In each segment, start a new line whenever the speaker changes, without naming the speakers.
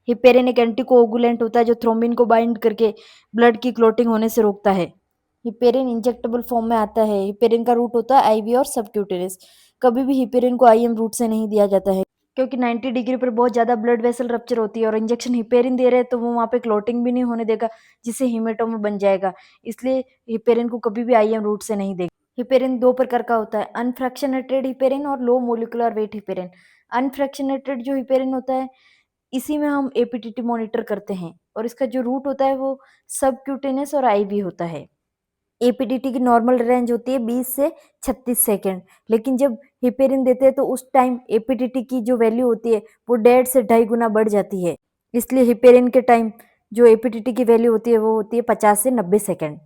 Heparin एक anticoagulant होता है जो थ्रोम्बिन को बाइंड करके ब्लड की क्लॉटिंग होने से रोकता है। हिपेरिन इंजेक्टेबल फॉर्म में आता है। हिपेरिन का रूट होता है आईवी और सबक्यूटेनियस। कभी भी हिपेरिन को आईएम रूट से नहीं दिया जाता है, क्योंकि 90 डिग्री पर बहुत ज़्यादा ब्लड वेसल रप्चर होती है और इंजेक्शन हिपेरिन दे रहे हैं तो वो वहाँ पे क्लॉटिंग भी नहीं होने देगा, जिससे हीमेटोमा बन जाएगा। इसलिए हिपेरिन को कभी भी आईएम रूट से नहीं देगा। हिपेरिन दो प्रकार का होता है, अनफ्रैक्शनेटेड हिपेरिन और low molecular weight heparin. Unfractionated जो हिपेरिन होता है, इसी में हम एपीटीटी मॉनिटर करते हैं और इसका जो रूट होता है वो सबक्यूटेनियस और आईवी होता है। एपीटीटी की नॉर्मल रेंज होती है 20 से 36 सेकंड, लेकिन जब हिपेरिन देते हैं तो उस टाइम एपीटीटी की जो वैल्यू होती है वो 1.5 से 2.5 गुना बढ़ जाती है। इसलिए हिपेरिन के टाइम जो एपीटीटी की वैल्यू होती है वो होती है 50 से 90 सेकंड।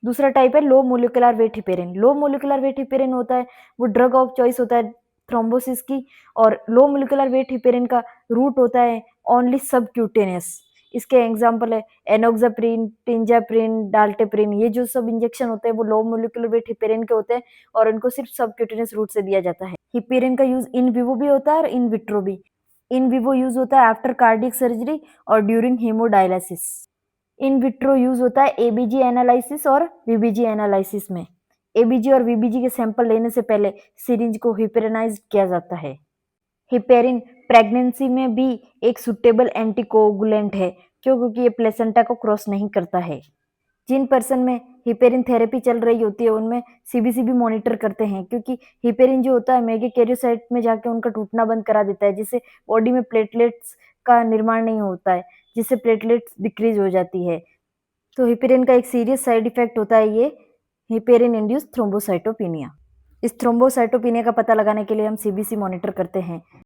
दूसरा टाइप है low molecular weight heparin. Low molecular weight heparin होता है वो ड्रग ऑफ चॉइस होता है थ्रोम्बोसिस की, और लो मोलिकुलर वेट हिपेरिन का रूट होता है ओनली सबक्यूटेनियस। इसके एग्जांपल है एनोक्साप्रिन, टिंजाप्रिन, डाल्टेप्रिन। ये जो सब इंजेक्शन होते हैं वो लो मोलिकुलर वेट हिपेरिन के होते हैं और इनको सिर्फ सबक्यूटेनियस रूट से दिया जाता है। हिपेरिन का यूज इन विवो भी होता है और इन विट्रो भी। इन विवो यूज होता है आफ्टर कार्डियक सर्जरी और during hemodialysis. In vitro use होता है एबीजी एनालिसिस और वीबीजी एनालिसिस में। एबीजी और वीबीजी के सैंपल लेने से पहले सिरिंज को हिपेरिनाइज किया जाता है। हिपेरिन प्रेगनेंसी में भी एक सुटेबल एंटीकोगुलेंट है, क्यों? क्योंकि ये प्लेसेंटा को क्रॉस नहीं करता है। जिन पर्सन में हिपेरिन थेरेपी चल रही होती है उनमें सीबीसी भी मॉनिटर करते हैं, क्योंकि हिपेरिन जो होता है मेगाकैरियोसाइट में जाके उनका टूटना बंद करा देता है, जिससे बॉडी में प्लेटलेट्स का निर्माण नहीं होता है, जिससे प्लेटलेट्स डिक्रीज हो जाती है। तो हिपेरिन का एक सीरियस साइड इफेक्ट होता है ये हिपेरिन इंड्यूस थ्रोम्बोसाइटोपिनिया। इस थ्रोम्बोसाइटोपिनिया का पता लगाने के लिए हम सीबीसी मॉनिटर करते हैं।